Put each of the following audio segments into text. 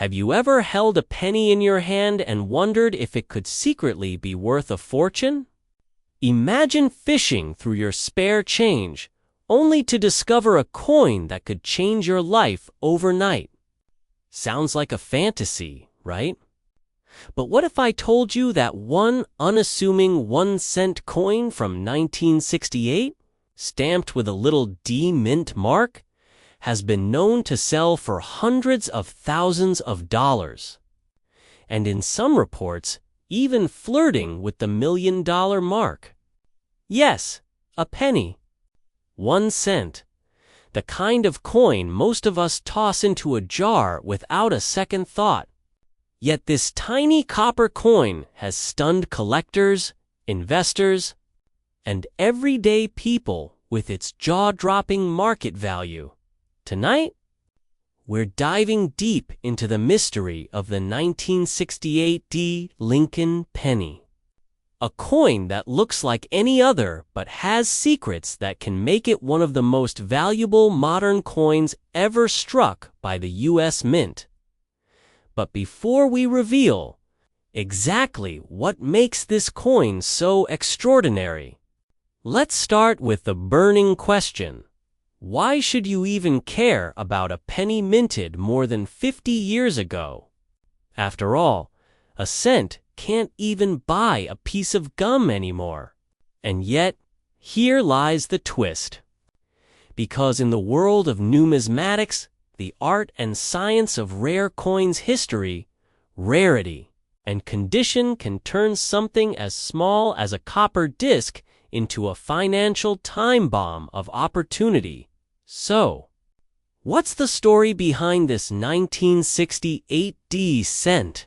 Have you ever held a penny in your hand and wondered if it could secretly be worth a fortune? Imagine fishing through your spare change, only to discover a coin that could change your life overnight. Sounds like a fantasy, right? But what if I told you that one unassuming 1-cent coin from 1968, stamped with a little D mint mark, has been known to sell for hundreds of thousands of dollars, and in some reports, even flirting with the $1 million mark? Yes, a penny. 1 cent. The kind of coin most of us toss into a jar without a second thought. Yet this tiny copper coin has stunned collectors, investors, and everyday people with its jaw-dropping market value. Tonight, we're diving deep into the mystery of the 1968 D. Lincoln penny. A coin that looks like any other but has secrets that can make it one of the most valuable modern coins ever struck by the U.S. Mint. But before we reveal exactly what makes this coin so extraordinary, let's start with the burning question. Why should you even care about a penny minted more than 50 years ago? After all, a cent can't even buy a piece of gum anymore. And yet, here lies the twist. Because in the world of numismatics, the art and science of rare coins history, rarity and condition can turn something as small as a copper disc into a financial time bomb of opportunity. So, what's the story behind this 1968 D cent?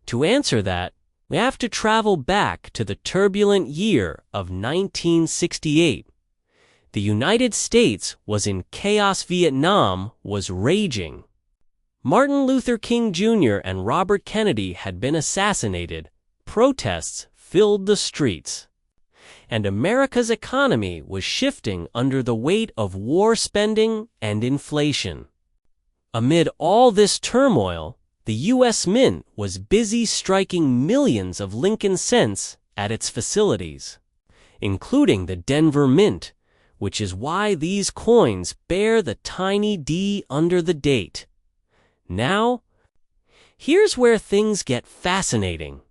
To answer that, we have to travel back to the turbulent year of 1968. The United States was in chaos. Vietnam was raging. Martin Luther King Jr. and Robert Kennedy had been assassinated. Protests filled the streets. And America's economy was shifting under the weight of war spending and inflation. Amid all this turmoil, the U.S. Mint was busy striking millions of Lincoln cents at its facilities, including the Denver Mint, which is why these coins bear the tiny D under the date. Now, here's where things get fascinating.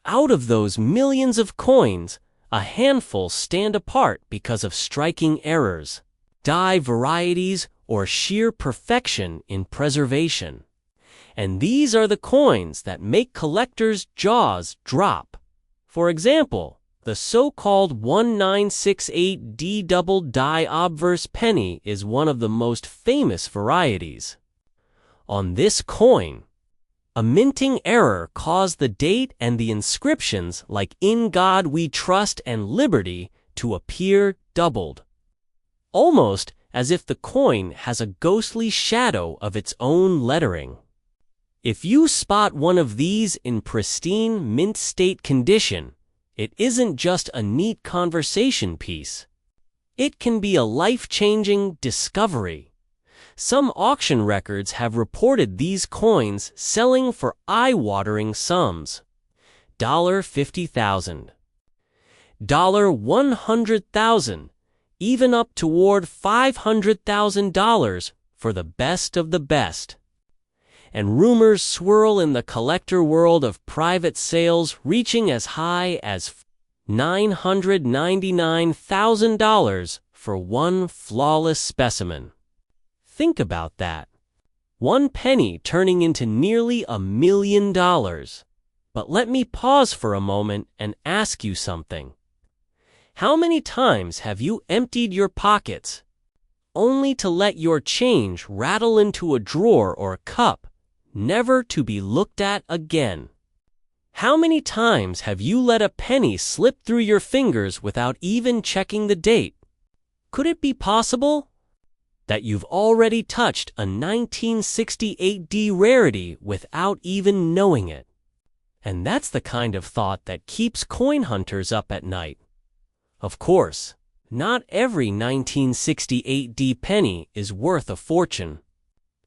Out of those millions of coins, a handful stand apart because of striking errors, die varieties, or sheer perfection in preservation. And these are the coins that make collectors' jaws drop. For example, the so-called 1968 D double die obverse penny is one of the most famous varieties. On this coin, a minting error caused the date and the inscriptions like "In God We Trust" and "Liberty" to appear doubled, almost as if the coin has a ghostly shadow of its own lettering. If you spot one of these in pristine mint state condition, it isn't just a neat conversation piece. It can be a life-changing discovery. Some auction records have reported these coins selling for eye-watering sums. $50,000, $100,000, even up toward $500,000 for the best of the best. And rumors swirl in the collector world of private sales reaching as high as $999,000 for one flawless specimen. Think about that. One penny turning into nearly $1 million. But let me pause for a moment and ask you something. How many times have you emptied your pockets, only to let your change rattle into a drawer or cup, never to be looked at again? How many times have you let a penny slip through your fingers without even checking the date? Could it be possible that you've already touched a 1968 D rarity without even knowing it? And that's the kind of thought that keeps coin hunters up at night. Of course, not every 1968 D penny is worth a fortune.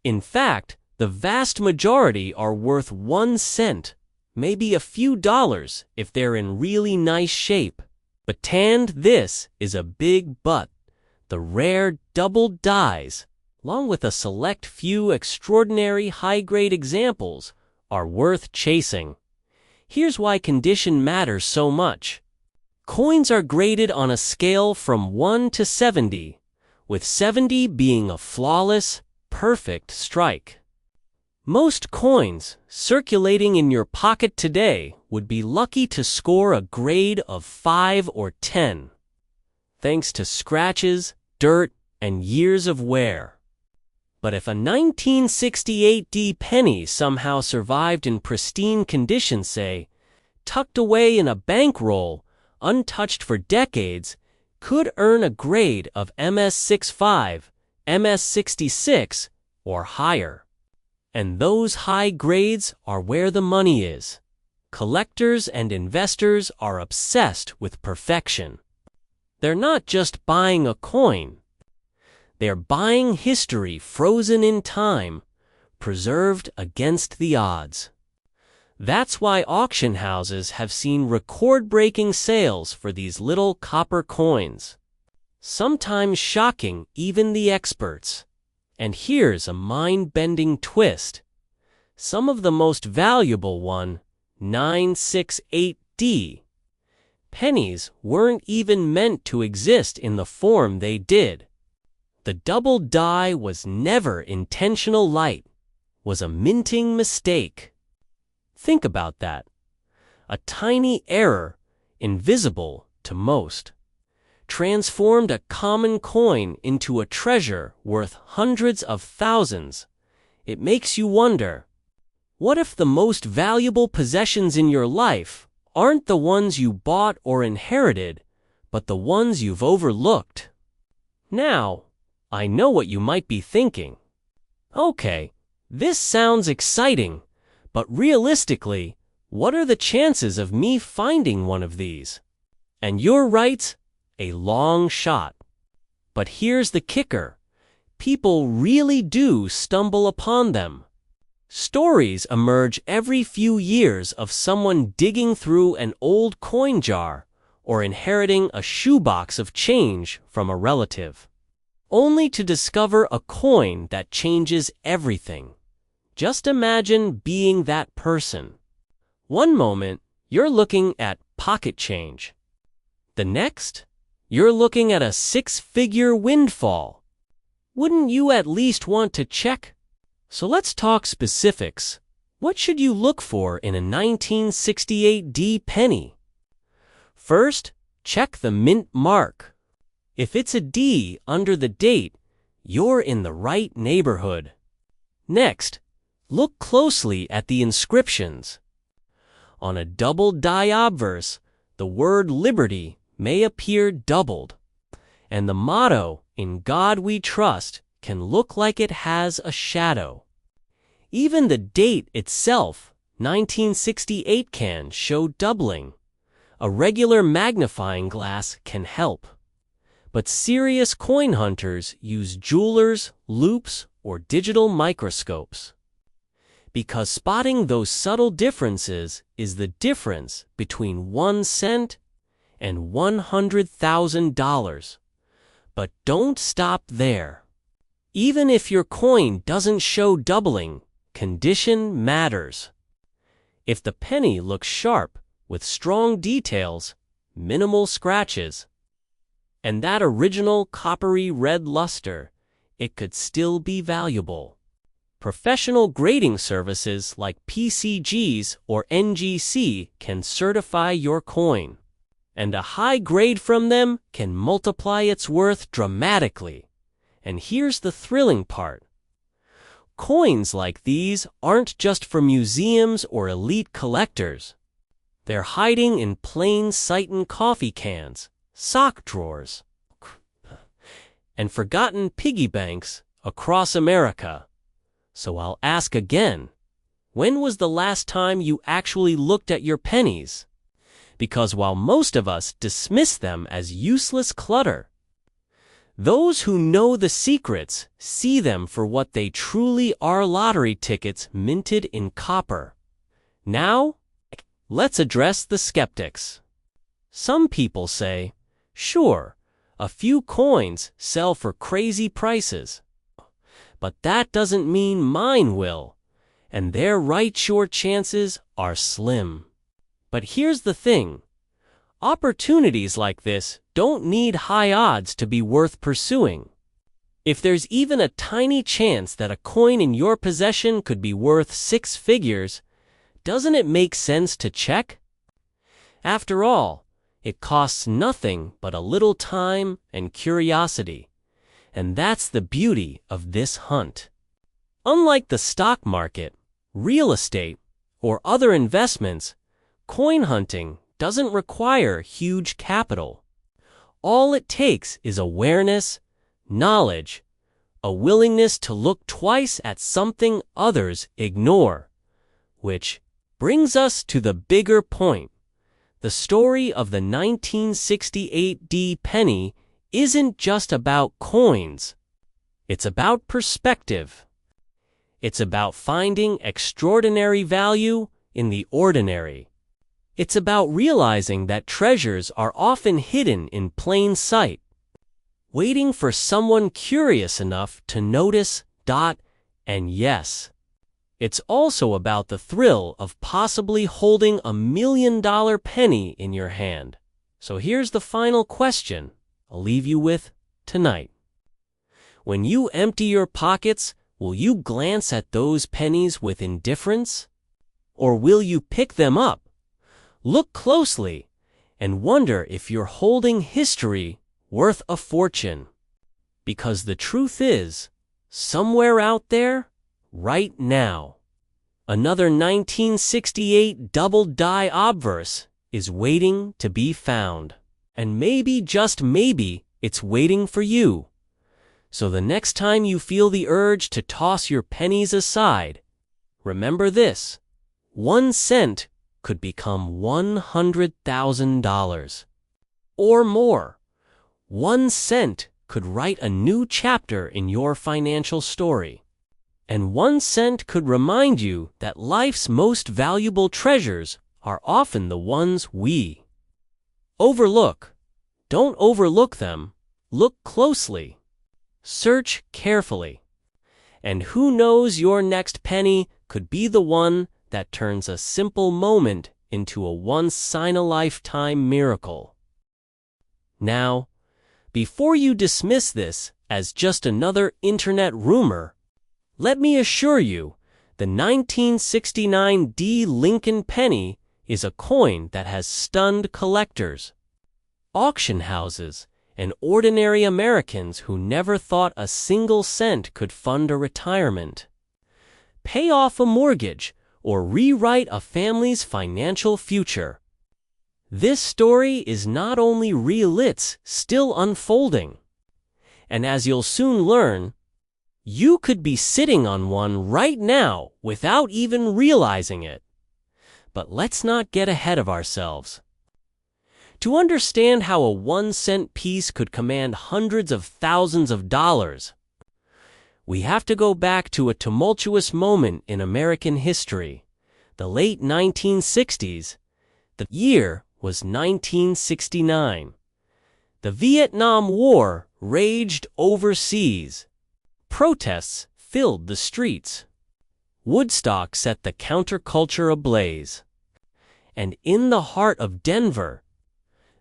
In fact, The vast majority are worth 1 cent, maybe a few dollars if they're in really nice shape. But this is a big but. The rare doubled dies, along with a select few extraordinary high-grade examples, are worth chasing. Here's why condition matters so much. Coins are graded on a scale from 1 to 70, with 70 being a flawless, perfect strike. Most coins circulating in your pocket today would be lucky to score a grade of 5 or 10, thanks to scratches, dirt, and years of wear. But if a 1968 penny somehow survived in pristine condition, say, tucked away in a bankroll, untouched for decades, could earn a grade of MS65, MS66, or higher. And those high grades are where the money is. Collectors and investors are obsessed with perfection. They're not just buying a coin. They're buying history frozen in time, preserved against the odds. That's why auction houses have seen record-breaking sales for these little copper coins, sometimes shocking even the experts. And here's a mind-bending twist. Some of the most valuable 968D pennies weren't even meant to exist in the form they did. The double die was never intentional light, was a minting mistake. Think about that. A tiny error, invisible to most, transformed a common coin into a treasure worth hundreds of thousands. It makes you wonder, what if the most valuable possessions in your life aren't the ones you bought or inherited, but the ones you've overlooked? Now, I know what you might be thinking. Okay, this sounds exciting, but realistically, what are the chances of me finding one of these? And you're right, a long shot. But here's the kicker. People really do stumble upon them. Stories emerge every few years of someone digging through an old coin jar or inheriting a shoebox of change from a relative, only to discover a coin that changes everything. Just imagine being that person. One moment, you're looking at pocket change. The next, you're looking at a 6-figure windfall. Wouldn't you at least want to check? So let's talk specifics. What should you look for in a 1968 penny? First, check the mint mark. If it's a D under the date, you're in the right neighborhood. Next, look closely at the inscriptions. On a double die obverse, the word liberty may appear doubled, and the motto, "In God We Trust," can look like it has a shadow. Even the date itself, 1968, can show doubling. A regular magnifying glass can help. But serious coin hunters use jewelers, loupes, or digital microscopes. Because spotting those subtle differences is the difference between 1 cent and $100,000. But don't stop there. Even if your coin doesn't show doubling, condition matters. If the penny looks sharp, with strong details, minimal scratches, and that original coppery red luster, it could still be valuable. Professional grading services like PCGs or NGC can certify your coin, and a high grade from them can multiply its worth dramatically. And here's the thrilling part. Coins like these aren't just for museums or elite collectors. They're hiding in plain sight in coffee cans, sock drawers, and forgotten piggy banks across America. So I'll ask again, when was the last time you actually looked at your pennies? Because while most of us dismiss them as useless clutter, Those who know the secrets see them for what they truly are: lottery tickets minted in copper. Now, let's address the skeptics. Some people say, sure, a few coins sell for crazy prices, but that doesn't mean mine will, and they're right, your chances are slim. But here's the thing. Opportunities like this don't need high odds to be worth pursuing. If there's even a tiny chance that a coin in your possession could be worth 6 figures, doesn't it make sense to check? After all, it costs nothing but a little time and curiosity, and that's the beauty of this hunt. Unlike the stock market, real estate, or other investments, coin hunting doesn't require huge capital. All it takes is awareness, knowledge, a willingness to look twice at something others ignore. Which brings us to the bigger point. The story of the 1968 D penny isn't just about coins. It's about perspective. It's about finding extraordinary value in the ordinary. It's about realizing that treasures are often hidden in plain sight, waiting for someone curious enough to notice. And yes, it's also about the thrill of possibly holding $1 million penny in your hand. So here's the final question I'll leave you with tonight. When you empty your pockets, will you glance at those pennies with indifference? Or will you pick them up, look closely, and wonder if you're holding history worth a fortune? Because the truth is, somewhere out there, right now, another 1968 double die obverse is waiting to be found. And maybe, just maybe, it's waiting for you. So the next time you feel the urge to toss your pennies aside, remember this: 1 cent could become $100,000. Or more. 1 cent could write a new chapter in your financial story. And 1 cent could remind you that life's most valuable treasures are often the ones we overlook. Don't overlook them. Look closely. Search carefully. And who knows, your next penny could be the one that turns a simple moment into a once-in-a-lifetime miracle. Now, before you dismiss this as just another internet rumor, let me assure you, the 1969 D Lincoln penny is a coin that has stunned collectors, auction houses, and ordinary Americans who never thought a single cent could fund a retirement, pay off a mortgage, or rewrite a family's financial future. This story is not only real, it's still unfolding. And as you'll soon learn, you could be sitting on one right now without even realizing it. But let's not get ahead of ourselves. To understand how a 1 cent piece could command hundreds of thousands of dollars, we have to go back to a tumultuous moment in American history, the late 1960s. The year was 1969. The Vietnam War raged overseas. Protests filled the streets. Woodstock set the counterculture ablaze. And in the heart of Denver,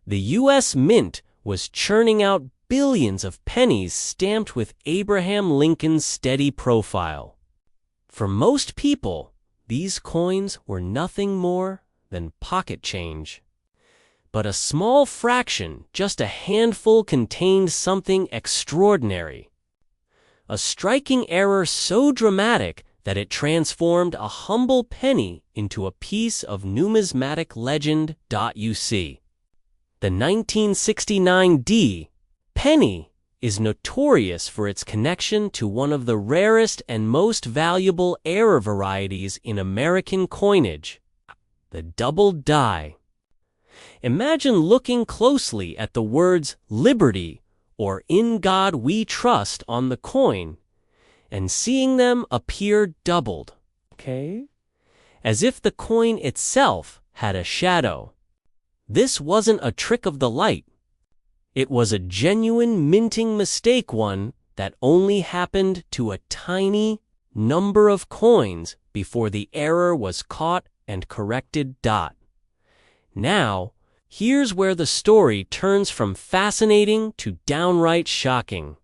the U.S. Mint was churning out billions of pennies stamped with Abraham Lincoln's steady profile. For most people, these coins were nothing more than pocket change. But a small fraction, just a handful, contained something extraordinary. A striking error so dramatic that it transformed a humble penny into a piece of numismatic legend. The 1969 D penny is notorious for its connection to one of the rarest and most valuable error varieties in American coinage, the double die. Imagine looking closely at the words liberty or "In God We Trust" on the coin, and seeing them appear doubled, okay? As if the coin itself had a shadow. This wasn't a trick of the light. It was a genuine minting mistake, one that only happened to a tiny number of coins before the error was caught and corrected. Now, here's where the story turns from fascinating to downright shocking.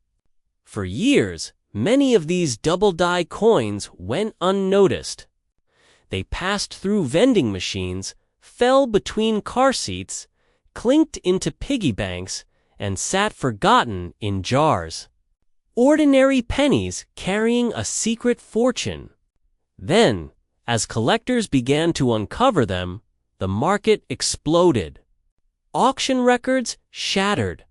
For years, many of these double die coins went unnoticed. They passed through vending machines, fell between car seats, clinked into piggy banks, and sat forgotten in jars. Ordinary pennies carrying a secret fortune. Then, as collectors began to uncover them, the market exploded. Auction records shattered.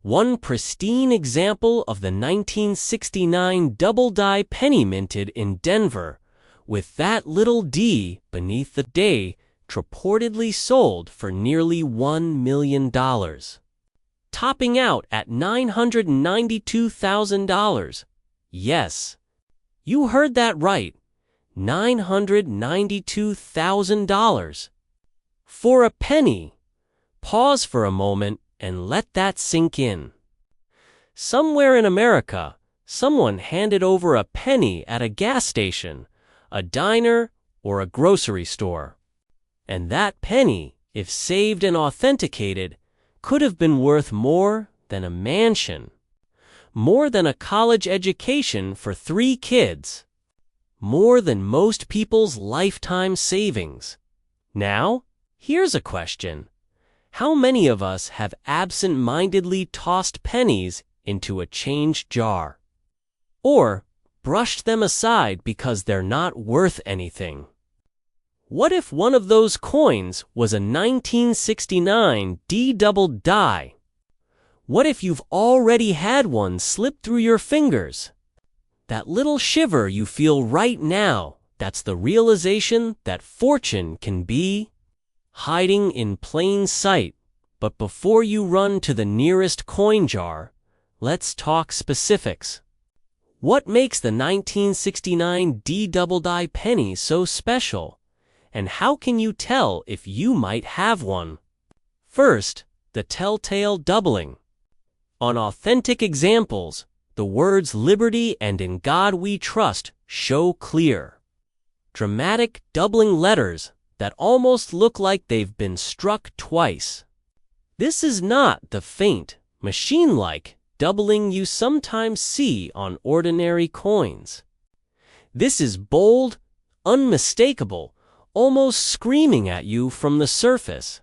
One pristine example of the 1969 double die penny minted in Denver, with that little D beneath the day, reportedly sold for nearly $1 million. Topping out at $992,000. Yes, you heard that right, $992,000. For a penny. Pause for a moment and let that sink in. Somewhere in America, someone handed over a penny at a gas station, a diner, or a grocery store. And that penny, if saved and authenticated, could have been worth more than a mansion, more than a college education for 3 kids, more than most people's lifetime savings. Now, here's a question. How many of us have absent-mindedly tossed pennies into a change jar? Or brushed them aside because they're not worth anything? What if one of those coins was a 1969 D double die? What if you've already had one slip through your fingers? That little shiver you feel right now, that's the realization that fortune can be hiding in plain sight. But before you run to the nearest coin jar, let's talk specifics. What makes the 1969 D double die penny so special? And how can you tell if you might have one? First, the telltale doubling. On authentic examples, the words "Liberty" and "In God We Trust" show clear. Dramatic doubling letters that almost look like they've been struck twice. This is not the faint, machine-like doubling you sometimes see on ordinary coins. This is bold, unmistakable, almost screaming at you from the surface.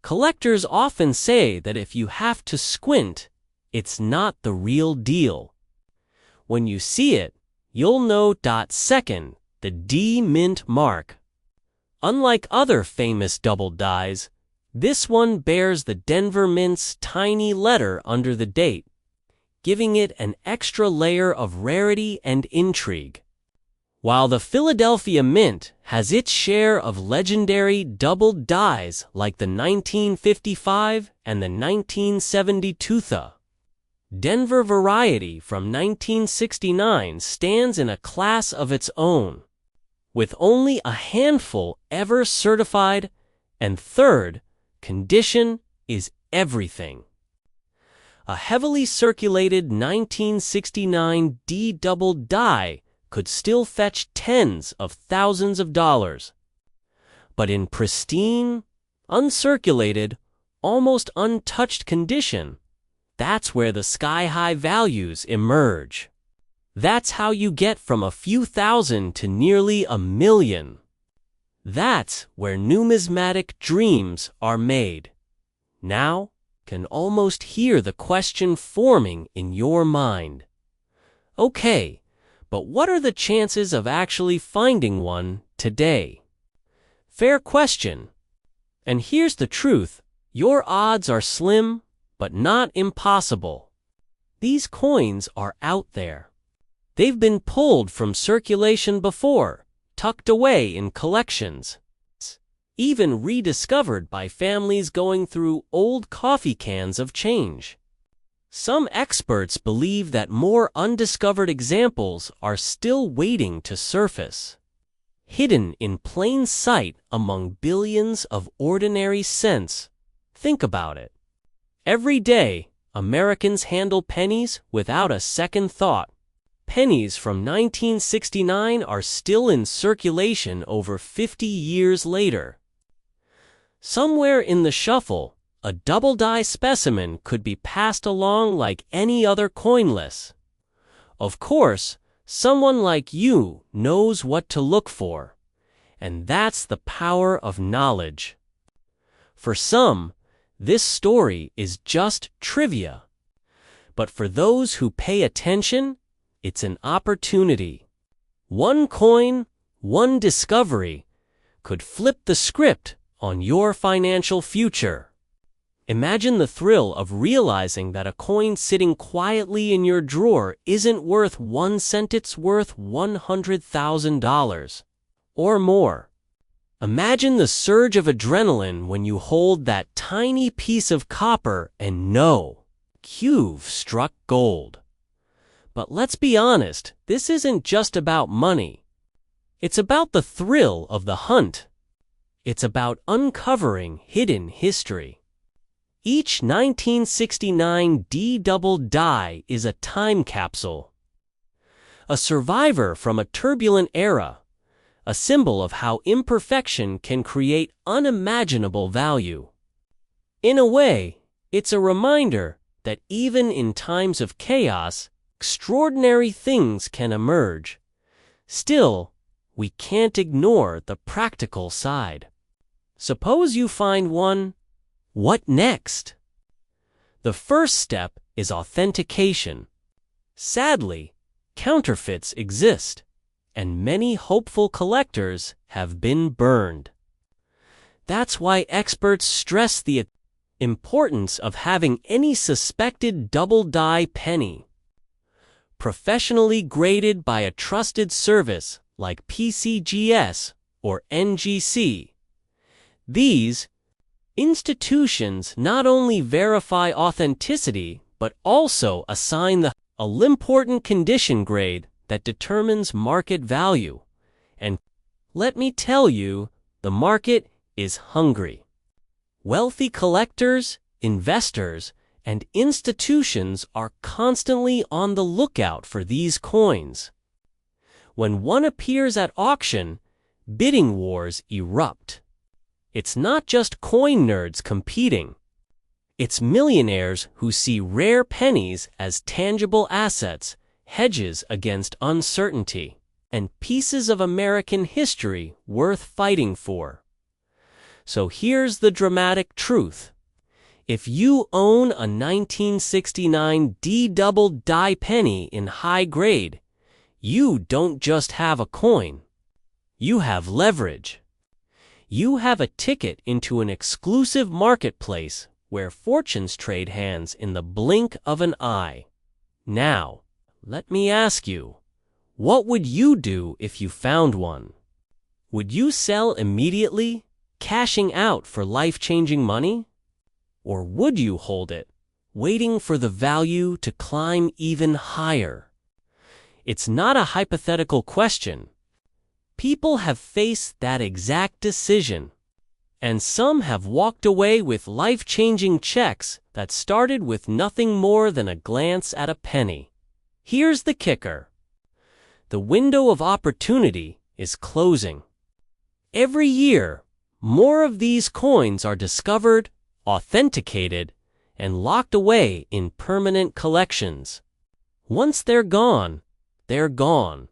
Collectors often say that if you have to squint, it's not the real deal. When you see it, you'll know. Second, the D mint mark. Unlike other famous double dies, this one bears the Denver Mint's tiny letter under the date, giving it an extra layer of rarity and intrigue. While the Philadelphia Mint has its share of legendary double dies like the 1955 and the 1972, Denver Variety from 1969 stands in a class of its own, with only a handful ever certified, and third, condition is everything. A heavily circulated 1969 D double die could still fetch tens of thousands of dollars. But in pristine, uncirculated, almost untouched condition, that's where the sky-high values emerge. That's how you get from a few thousand to nearly $1 million. That's where numismatic dreams are made. Now, can almost hear the question forming in your mind. Okay, but what are the chances of actually finding one today? Fair question. And here's the truth. Your odds are slim, but not impossible. These coins are out there. They've been pulled from circulation before, tucked away in collections, even rediscovered by families going through old coffee cans of change. Some experts believe that more undiscovered examples are still waiting to surface, hidden in plain sight among billions of ordinary cents. Think about it. Every day, Americans handle pennies without a second thought. Pennies from 1969 are still in circulation over 50 years later. Somewhere in the shuffle, a double-die specimen could be passed along like any other coinless. Of course, someone like you knows what to look for, and that's the power of knowledge. For some, this story is just trivia. But for those who pay attention, it's an opportunity. One coin, one discovery, could flip the script on your financial future. Imagine the thrill of realizing that a coin sitting quietly in your drawer isn't worth 1 cent, it's worth $100,000 or more. Imagine the surge of adrenaline when you hold that tiny piece of copper and know you've struck gold. But let's be honest, this isn't just about money. It's about the thrill of the hunt. It's about uncovering hidden history. Each 1969 D-double die is a time capsule, a survivor from a turbulent era, a symbol of how imperfection can create unimaginable value. In a way, it's a reminder that even in times of chaos, extraordinary things can emerge. Still, we can't ignore the practical side. Suppose you find one. What next? The first step is authentication. Sadly, counterfeits exist, and many hopeful collectors have been burned. That's why experts stress the importance of having any suspected double-die penny professionally graded by a trusted service like PCGS or NGC. These institutions not only verify authenticity but also assign the all-important condition grade that determines market value. And let me tell you, the market is hungry. Wealthy collectors, investors, and institutions are constantly on the lookout for these coins. When one appears at auction, bidding wars erupt. It's not just coin nerds competing. It's millionaires who see rare pennies as tangible assets, hedges against uncertainty, and pieces of American history worth fighting for. So here's the dramatic truth. If you own a 1969 D-double die penny in high grade, you don't just have a coin. You have leverage. You have a ticket into an exclusive marketplace where fortunes trade hands in the blink of an eye. Now, let me ask you, what would you do if you found one? Would you sell immediately, cashing out for life-changing money? Or would you hold it, waiting for the value to climb even higher? It's not a hypothetical question. People have faced that exact decision, and some have walked away with life-changing checks that started with nothing more than a glance at a penny. Here's the kicker. The window of opportunity is closing. Every year, more of these coins are discovered, authenticated, and locked away in permanent collections. Once they're gone, they're gone.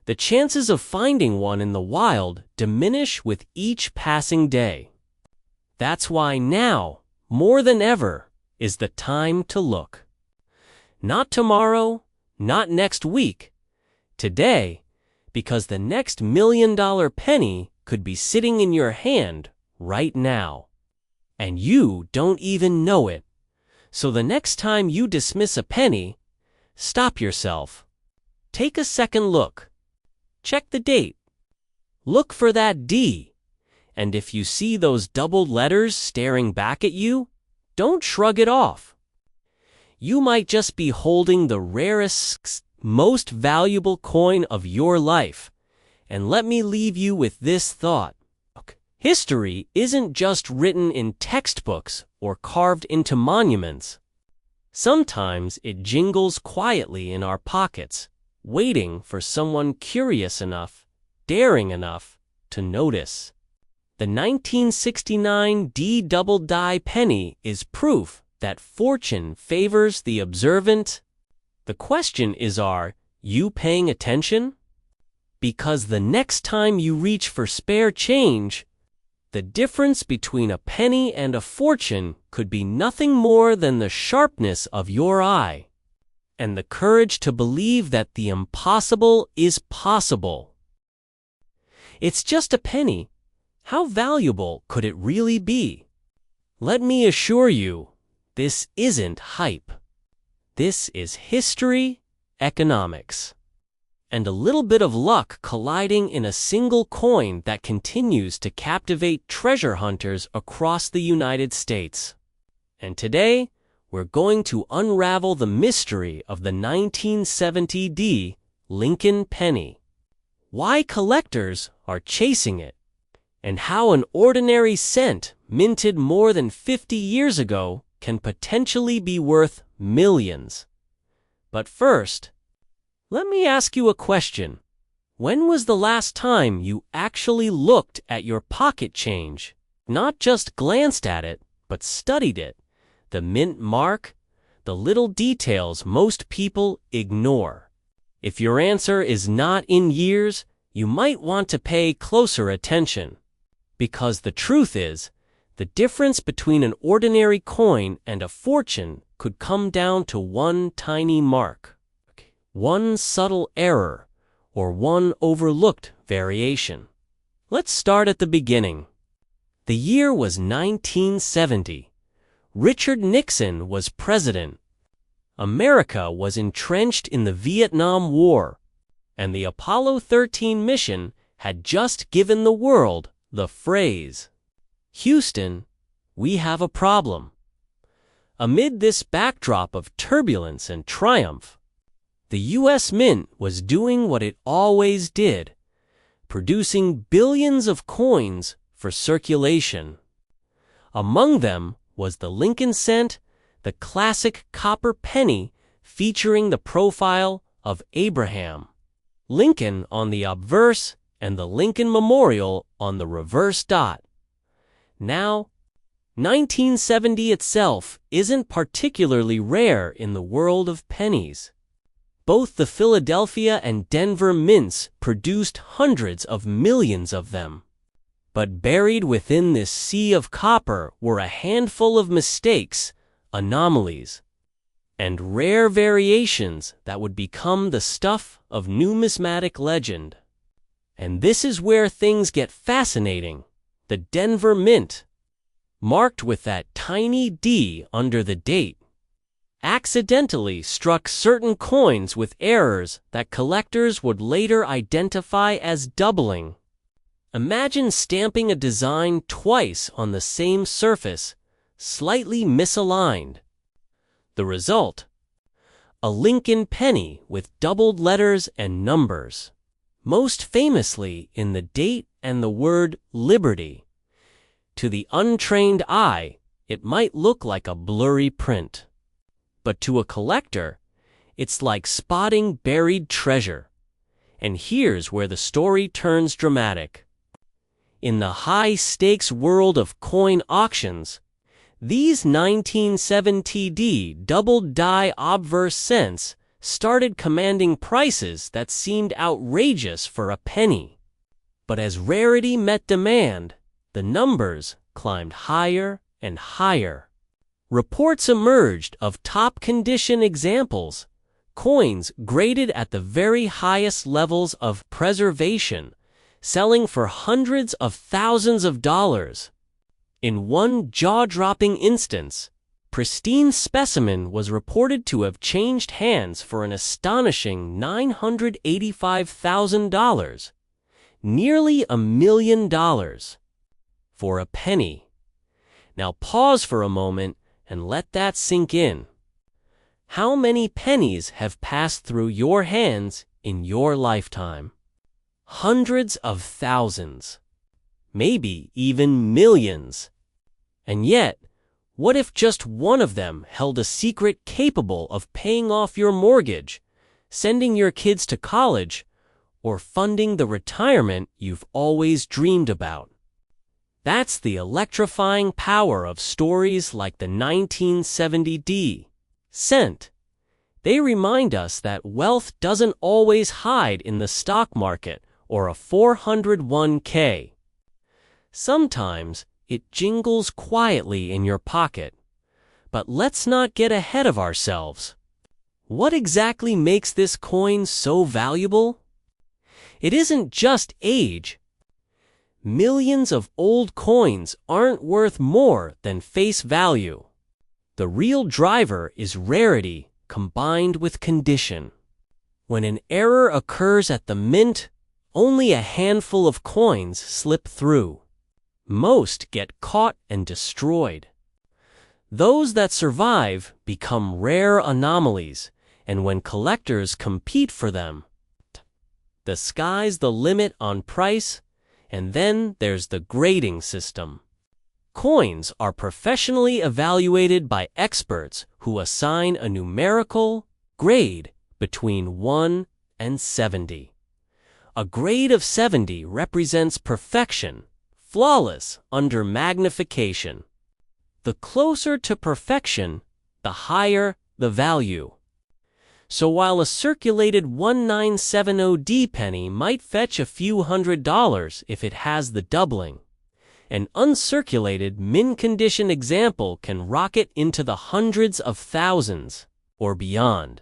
The chances of finding one in the wild diminish with each passing day. That's why now, more than ever, is the time to look. Not tomorrow, not next week, today, because the next $1 million penny could be sitting in your hand right now. And you don't even know it. So the next time you dismiss a penny, stop yourself. Take a second look. Check the date. Look for that D. And if you see those doubled letters staring back at you, don't shrug it off. you might just be holding the rarest, most valuable coin of your life. And let me leave you with this thought. History isn't just written in textbooks or carved into monuments. Sometimes it jingles quietly in our pockets, waiting for someone curious enough, daring enough, to notice. The 1969 D-double die penny is proof that fortune favors the observant. The question is, are you paying attention? Because the next time you reach for spare change, the difference between a penny and a fortune could be nothing more than the sharpness of your eye and the courage to believe that the impossible is possible. It's just a penny. How valuable could it really be? Let me assure you, this isn't hype. This is history, economics, and a little bit of luck colliding in a single coin that continues to captivate treasure hunters across the United States. And today, we're going to unravel the mystery of the 1970 D Lincoln penny, why collectors are chasing it, and how an ordinary cent minted more than 50 years ago can potentially be worth millions. But first, let me ask you a question. When was the last time you actually looked at your pocket change? Not just glanced at it, but studied it. The mint mark, the little details most people ignore. If your answer is not in years, you might want to pay closer attention. Because the truth is, the difference between an ordinary coin and a fortune could come down to one tiny mark, one subtle error, or one overlooked variation. Let's start at the beginning. The year was 1970. Richard Nixon was president. America was entrenched in the Vietnam War, and the Apollo 13 mission had just given the world the phrase, "Houston, we have a problem." Amid this backdrop of turbulence and triumph, the U.S. Mint was doing what it always did, producing billions of coins for circulation. Among them was the Lincoln cent, the classic copper penny featuring the profile of Abraham Lincoln on the obverse and the Lincoln Memorial on the reverse dot. Now, 1970 itself isn't particularly rare in the world of pennies. Both the Philadelphia and Denver mints produced hundreds of millions of them. But buried within this sea of copper were a handful of mistakes, anomalies, and rare variations that would become the stuff of numismatic legend. And this is where things get fascinating. The Denver Mint, marked with that tiny D under the date, accidentally struck certain coins with errors that collectors would later identify as doubling. Imagine stamping a design twice on the same surface, slightly misaligned. The result? A Lincoln penny with doubled letters and numbers, most famously in the date and the word Liberty. To the untrained eye, it might look like a blurry print. But to a collector, it's like spotting buried treasure. And here's where the story turns dramatic. In the high-stakes world of coin auctions, these 1970 D doubled die obverse cents started commanding prices that seemed outrageous for a penny. But as rarity met demand, the numbers climbed higher and higher. Reports emerged of top-condition examples, coins graded at the very highest levels of preservation, selling for hundreds of thousands of dollars. In one jaw-dropping instance, pristine specimen was reported to have changed hands for an astonishing $985,000, nearly $1 million, for a penny. Now pause for a moment and let that sink in. How many pennies have passed through your hands in your lifetime? Hundreds of thousands, maybe even millions. And yet, what if just one of them held a secret capable of paying off your mortgage, sending your kids to college, or funding the retirement you've always dreamed about? That's the electrifying power of stories like the 1970 cent. They remind us that wealth doesn't always hide in the stock market or a 401k. Sometimes it jingles quietly in your pocket. But let's not get ahead of ourselves. What exactly makes this coin so valuable? It isn't just age. Millions of old coins aren't worth more than face value. The real driver is rarity combined with condition. When an error occurs at the mint, only a handful of coins slip through. Most get caught and destroyed. Those that survive become rare anomalies, and when collectors compete for them, the sky's the limit on price. And then there's the grading system. Coins are professionally evaluated by experts who assign a numerical grade between 1 and 70. A grade of 70 represents perfection, flawless under magnification. The closer to perfection, the higher the value. So while a circulated 1970 penny might fetch a few $100s if it has the doubling, an uncirculated mint-condition example can rocket into the hundreds of thousands or beyond.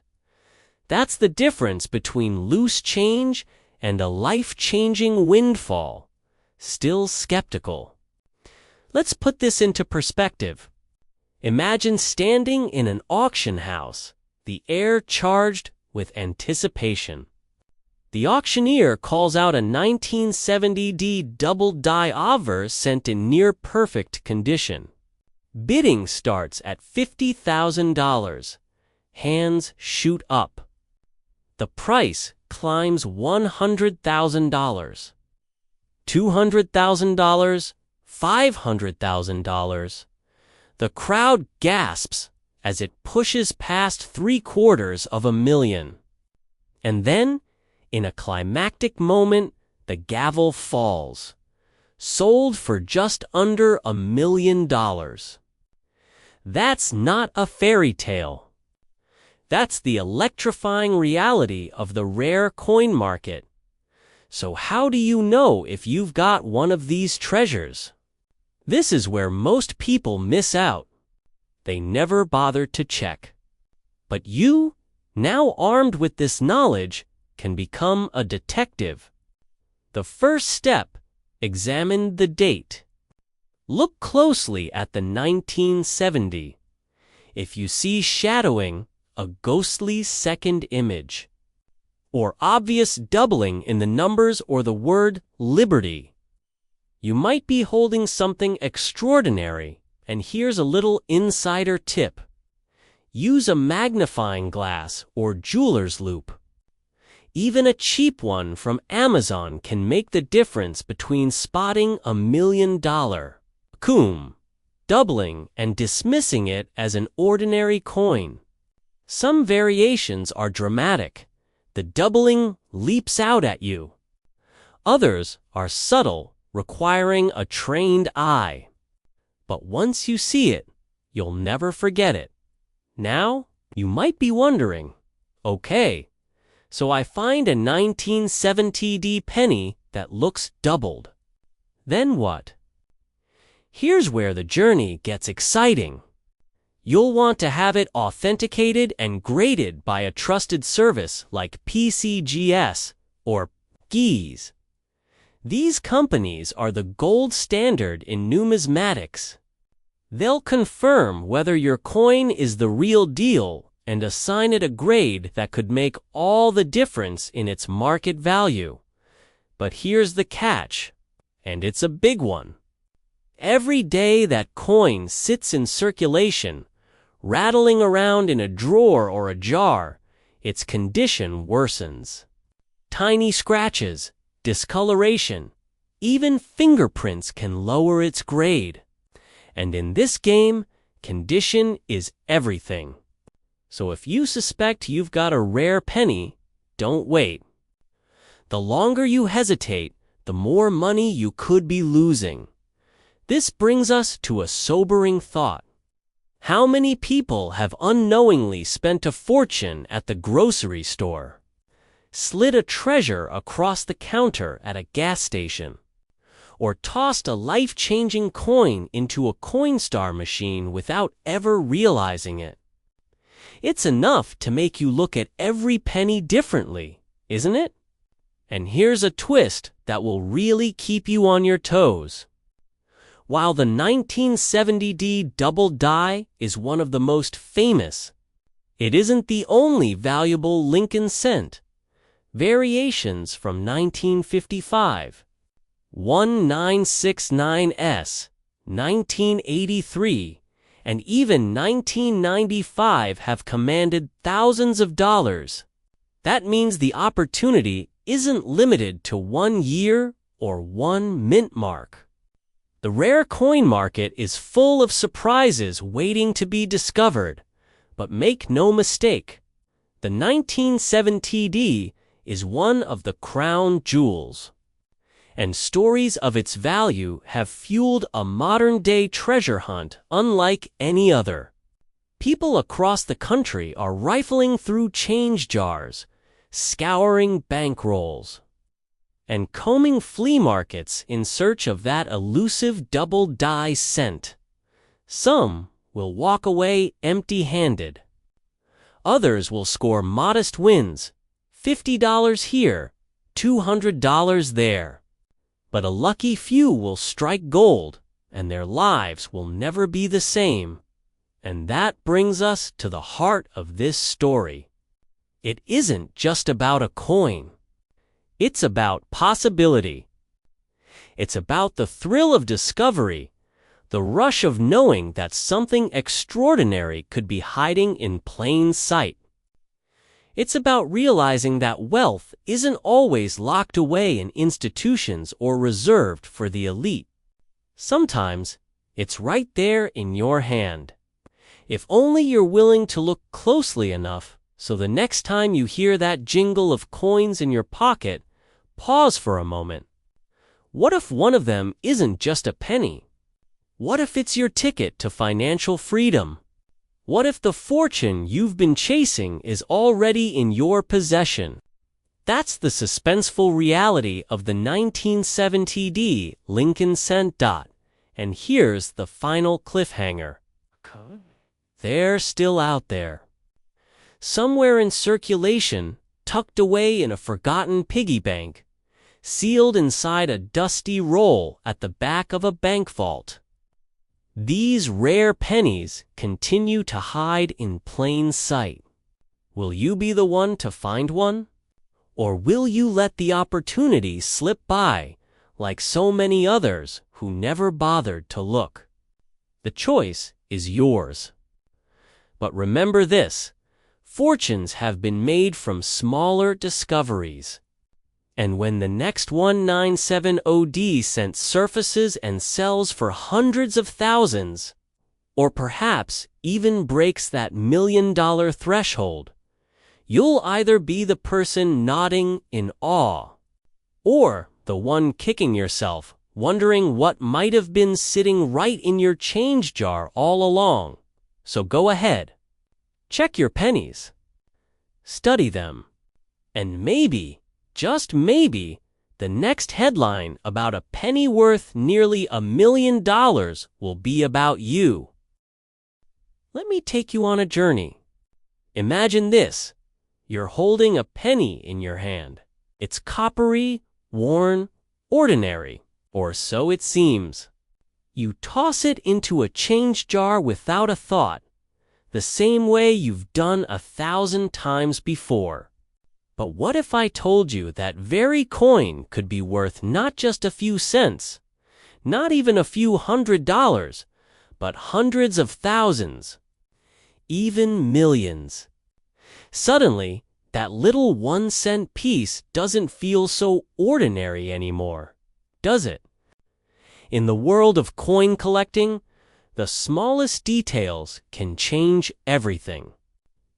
That's the difference between loose change and a life-changing windfall. Still skeptical? Let's put this into perspective. Imagine standing in an auction house, the air charged with anticipation. The auctioneer calls out a 1970 double die offer sent in near-perfect condition. Bidding starts at $50,000. Hands shoot up. The price climbs $100,000. $200,000, $500,000. The crowd gasps as it pushes past $750,000. And then, in a climactic moment, the gavel falls. Sold for just under $1 million. That's not a fairy tale. That's the electrifying reality of the rare coin market. So how do you know if you've got one of these treasures? This is where most people miss out. They never bother to check. But you, now armed with this knowledge, can become a detective. The first step, examine the date. Look closely at the 1970. If you see shadowing, a ghostly second image, or obvious doubling in the numbers or the word liberty, you might be holding something extraordinary. And here's a little insider tip. Use a magnifying glass or jeweler's loupe. Even a cheap one from Amazon can make the difference between spotting $1 million coin, doubling, and dismissing it as an ordinary coin. Some variations are dramatic. The doubling leaps out at you. Others are subtle, requiring a trained eye. But once you see it, you'll never forget it. Now, you might be wondering, okay, so I find a 1970 penny that looks doubled. Then what? Here's where the journey gets exciting. You'll want to have it authenticated and graded by a trusted service like PCGS or GEES. These companies are the gold standard in numismatics. They'll confirm whether your coin is the real deal and assign it a grade that could make all the difference in its market value. But here's the catch, and it's a big one. Every day that coin sits in circulation, rattling around in a drawer or a jar, its condition worsens. Tiny scratches, discoloration, even fingerprints can lower its grade. And in this game, condition is everything. So if you suspect you've got a rare penny, don't wait. The longer you hesitate, the more money you could be losing. This brings us to a sobering thought. How many people have unknowingly spent a fortune at the grocery store, slid a treasure across the counter at a gas station, or tossed a life-changing coin into a Coinstar machine without ever realizing it? It's enough to make you look at every penny differently, isn't it? And here's a twist that will really keep you on your toes. While the 1970D double die is one of the most famous, it isn't the only valuable Lincoln cent. Variations from 1955, 1969S, 1983, and even 1995 have commanded thousands of dollars. That means the opportunity isn't limited to 1 year or one mint mark. The rare coin market is full of surprises waiting to be discovered, but make no mistake, the 1970D is one of the crown jewels. And stories of its value have fueled a modern-day treasure hunt unlike any other. People across the country are rifling through change jars, scouring bankrolls, and combing flea markets in search of that elusive double-die cent. Some will walk away empty-handed. Others will score modest wins, $50 here, $200 there. But a lucky few will strike gold, and their lives will never be the same. And that brings us to the heart of this story. It isn't just about a coin. It's about possibility. It's about the thrill of discovery, the rush of knowing that something extraordinary could be hiding in plain sight. It's about realizing that wealth isn't always locked away in institutions or reserved for the elite. Sometimes it's right there in your hand. If only you're willing to look closely enough, so the next time you hear that jingle of coins in your pocket, pause for a moment. What if one of them isn't just a penny? What if it's your ticket to financial freedom? What if the fortune you've been chasing is already in your possession? That's the suspenseful reality of the 1970D Lincoln cent. And here's the final cliffhanger. They're still out there. Somewhere in circulation, tucked away in a forgotten piggy bank, sealed inside a dusty roll at the back of a bank vault. These rare pennies continue to hide in plain sight. Will you be the one to find one? Or will you let the opportunity slip by, like so many others who never bothered to look? The choice is yours. But remember this, fortunes have been made from smaller discoveries. And when the next 1970D cent surfaces and sells for hundreds of thousands, or perhaps even breaks that $1 million threshold, you'll either be the person nodding in awe, or the one kicking yourself, wondering what might have been sitting right in your change jar all along. So go ahead, check your pennies, study them, and maybe, just maybe, the next headline about a penny worth nearly $1 million will be about you. Let me take you on a journey. Imagine this. You're holding a penny in your hand. It's coppery, worn, ordinary, or so it seems. You toss it into a change jar without a thought, the same way you've done 1,000 times before. But what if I told you that very coin could be worth not just a few cents, not even a few $100s, but hundreds of thousands? even millions. Suddenly, that little 1-cent piece doesn't feel so ordinary anymore, does it? In the world of coin collecting, the smallest details can change everything.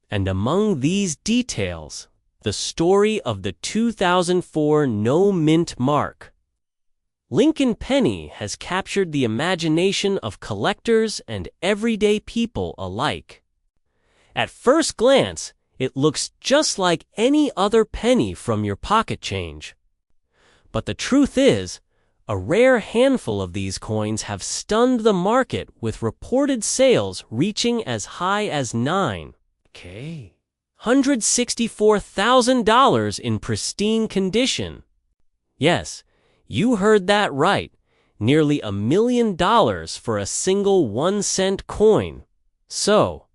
And among these details, the story of the 2004 no mint mark. Lincoln Penny has captured the imagination of collectors and everyday people alike. At first glance, it looks just like any other penny from your pocket change. But the truth is, a rare handful of these coins have stunned the market with reported sales reaching as high as $964,000 in pristine condition. Yes, you heard that right, nearly $1 million for a single 1-cent coin. So,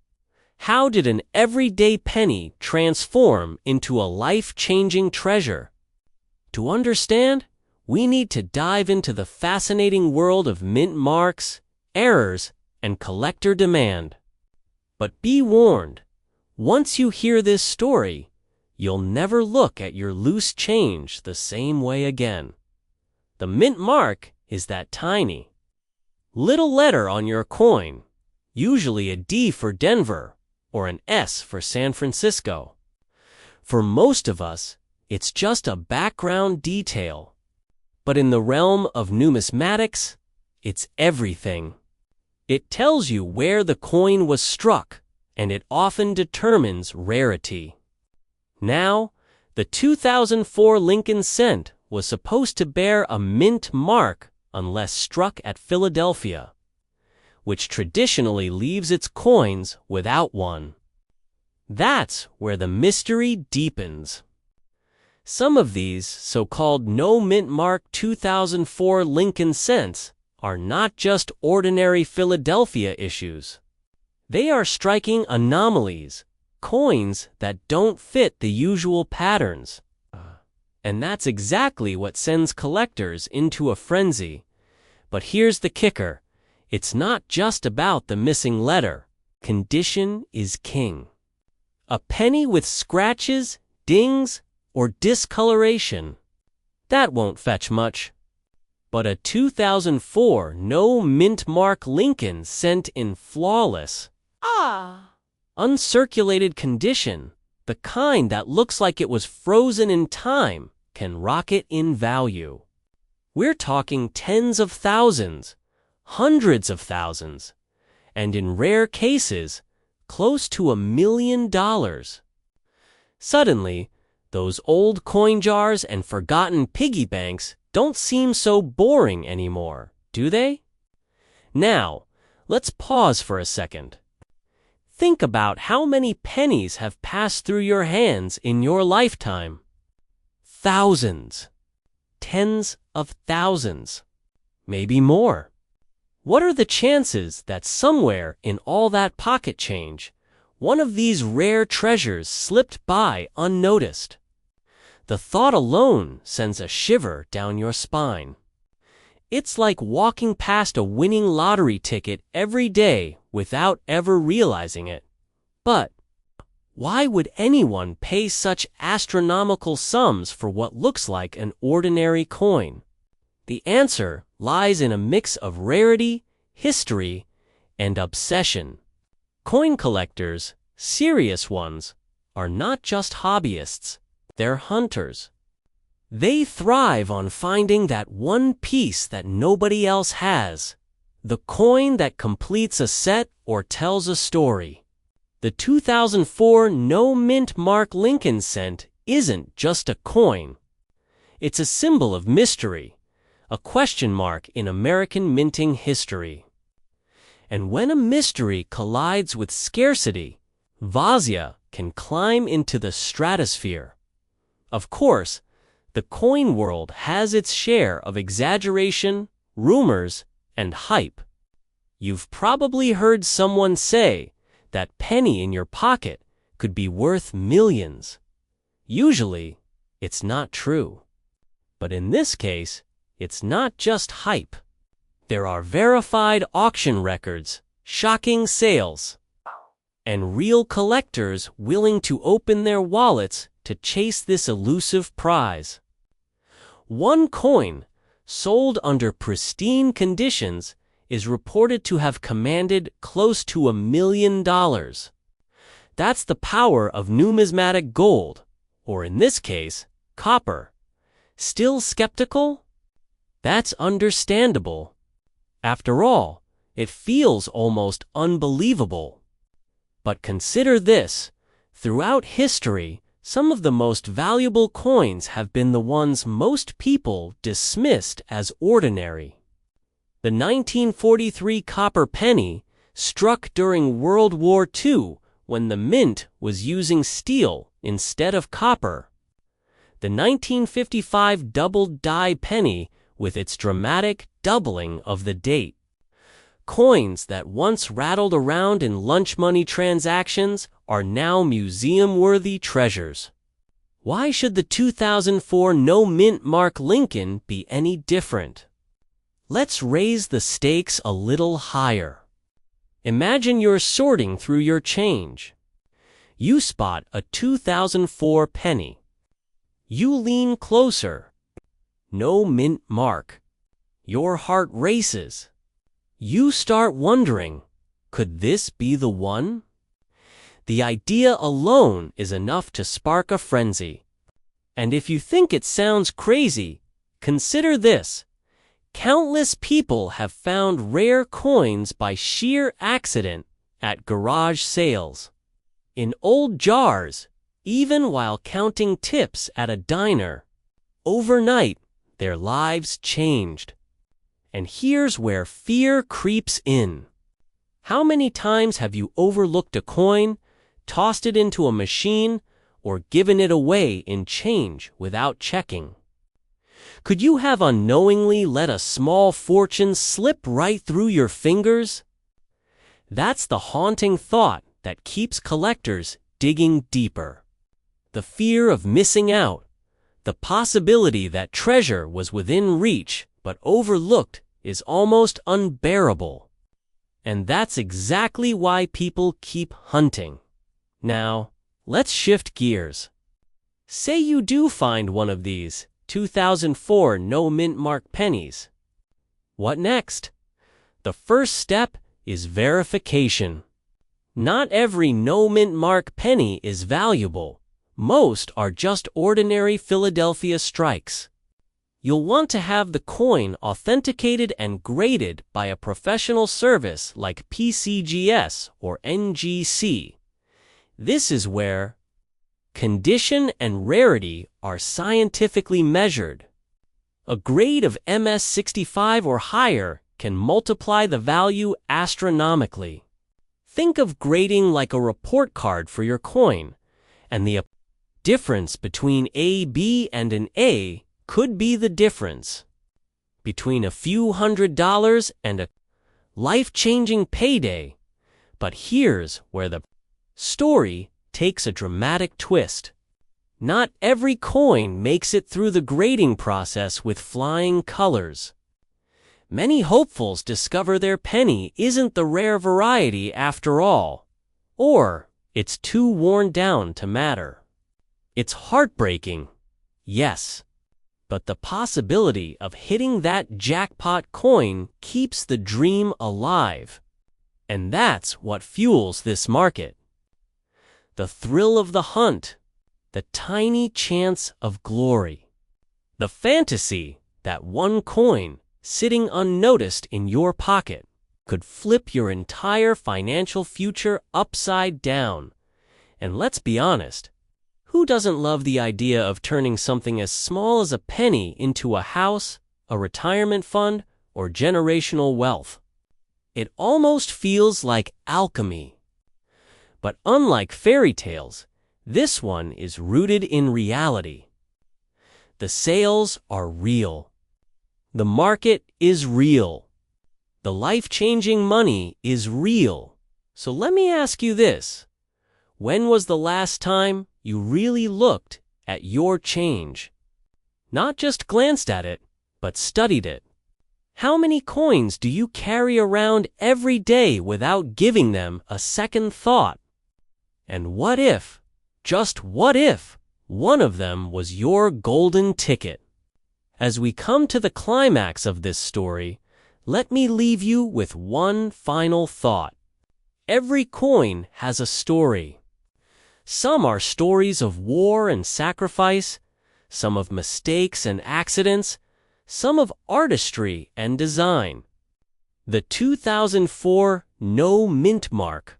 how did an everyday penny transform into a life-changing treasure? To understand, we need to dive into the fascinating world of mint marks, errors, and collector demand. But be warned, once you hear this story, you'll never look at your loose change the same way again. The mint mark is that tiny little letter on your coin, usually a D for Denver or an S for San Francisco. For most of us, it's just a background detail. But in the realm of numismatics, it's everything. It tells you where the coin was struck, and it often determines rarity. Now, the 2004 Lincoln cent was supposed to bear a mint mark unless struck at Philadelphia, which traditionally leaves its coins without one. That's where the mystery deepens. Some of these so-called no-mint mark 2004 Lincoln cents are not just ordinary Philadelphia issues. They are striking anomalies, coins that don't fit the usual patterns. And that's exactly what sends collectors into a frenzy. But here's the kicker. It's not just about the missing letter. Condition is king. A penny with scratches, dings, or discoloration. That won't fetch much. But a 2004 no mint mark Lincoln cent in flawless, uncirculated condition, the kind that looks like it was frozen in time, can rocket in value. We're talking tens of thousands, hundreds of thousands, and in rare cases, close to $1 million. Suddenly, those old coin jars and forgotten piggy banks don't seem so boring anymore, do they? Now, let's pause for a second. Think about how many pennies have passed through your hands in your lifetime. Thousands. Tens of thousands. Maybe more. What are the chances that somewhere in all that pocket change, one of these rare treasures slipped by unnoticed? The thought alone sends a shiver down your spine. It's like walking past a winning lottery ticket every day without ever realizing it. But why would anyone pay such astronomical sums for what looks like an ordinary coin? The answer lies in a mix of rarity, history, and obsession. Coin collectors, serious ones, are not just hobbyists, they're hunters. They thrive on finding that one piece that nobody else has, the coin that completes a set or tells a story. The 2004 no mint mark Lincoln cent isn't just a coin. It's a symbol of mystery, a question mark in American minting history. And when a mystery collides with scarcity, Vazia can climb into the stratosphere. Of course, the coin world has its share of exaggeration, rumors, and hype. You've probably heard someone say that penny in your pocket could be worth millions. Usually, it's not true. But in this case, it's not just hype. There are verified auction records, shocking sales, and real collectors willing to open their wallets to chase this elusive prize. One coin, sold under pristine conditions, is reported to have commanded close to $1 million. That's the power of numismatic gold, or in this case, copper. Still skeptical? That's understandable. After all, it feels almost unbelievable. But consider this: throughout history, some of the most valuable coins have been the ones most people dismissed as ordinary. The 1943 copper penny, struck during World War II when the mint was using steel instead of copper. The 1955 doubled die penny with its dramatic doubling of the date. Coins that once rattled around in lunch money transactions are now museum-worthy treasures. Why should the 2004 no-mint mark Lincoln be any different? Let's raise the stakes a little higher. Imagine you're sorting through your change. You spot a 2004 penny. You lean closer. No mint mark. Your heart races. You start wondering, could this be the one? The idea alone is enough to spark a frenzy. And if you think it sounds crazy, consider this. Countless people have found rare coins by sheer accident at garage sales, in old jars, even while counting tips at a diner. Overnight, their lives changed. And here's where fear creeps in. How many times have you overlooked a coin, tossed it into a machine, or given it away in change without checking? Could you have unknowingly let a small fortune slip right through your fingers? That's the haunting thought that keeps collectors digging deeper. The fear of missing out, the possibility that treasure was within reach but overlooked, is almost unbearable. And that's exactly why people keep hunting. Now, let's shift gears. Say you do find one of these 2004 no-mint mark pennies. What next? The first step is verification. Not every no-mint mark penny is valuable. Most are just ordinary Philadelphia strikes. You'll want to have the coin authenticated and graded by a professional service like PCGS or NGC. This is where condition and rarity are scientifically measured. A grade of MS65 or higher can multiply the value astronomically. Think of grading like a report card for your coin, and the difference between a B and an A could be the difference between a few $100s and a life-changing payday. But here's where the story takes a dramatic twist. Not every coin makes it through the grading process with flying colors. Many hopefuls discover their penny isn't the rare variety after all, or it's too worn down to matter. It's heartbreaking, yes, but the possibility of hitting that jackpot coin keeps the dream alive. And that's what fuels this market. The thrill of the hunt, the tiny chance of glory, the fantasy that one coin, sitting unnoticed in your pocket, could flip your entire financial future upside down. And let's be honest, who doesn't love the idea of turning something as small as a penny into a house, a retirement fund, or generational wealth? It almost feels like alchemy. But unlike fairy tales, this one is rooted in reality. The sales are real. The market is real. The life-changing money is real. So let me ask you this. When was the last time you really looked at your change? Not just glanced at it, but studied it. How many coins do you carry around every day without giving them a second thought? And what if, just what if, one of them was your golden ticket? As we come to the climax of this story, let me leave you with one final thought. Every coin has a story. Some are stories of war and sacrifice, some of mistakes and accidents, some of artistry and design. The 2004 No Mint Mark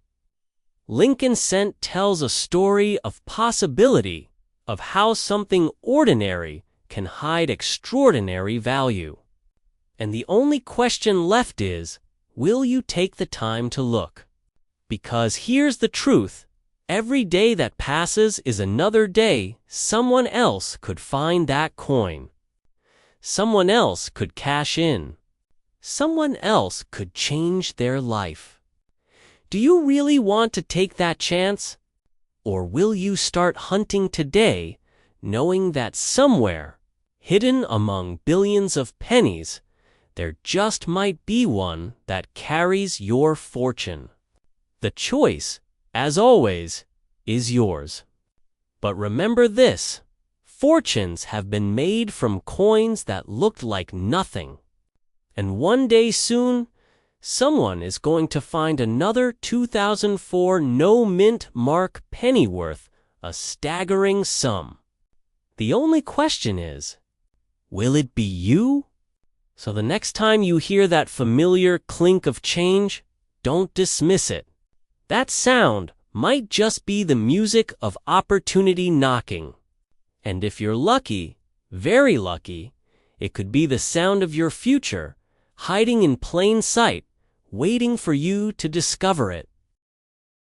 Lincoln Cent tells a story of possibility, of how something ordinary can hide extraordinary value. And the only question left is, will you take the time to look? Because here's the truth, every day that passes is another day someone else could find that coin. Someone else could cash in. Someone else could change their life. Do you really want to take that chance? Or will you start hunting today, knowing that somewhere, hidden among billions of pennies, there just might be one that carries your fortune? The choice, as always, is yours. But remember this, fortunes have been made from coins that looked like nothing. And one day soon, someone is going to find another 2004 No Mint Mark penny worth a staggering sum. The only question is, will it be you? So the next time you hear that familiar clink of change, don't dismiss it. That sound might just be the music of opportunity knocking. And if you're lucky, very lucky, it could be the sound of your future, hiding in plain sight, waiting for you to discover it.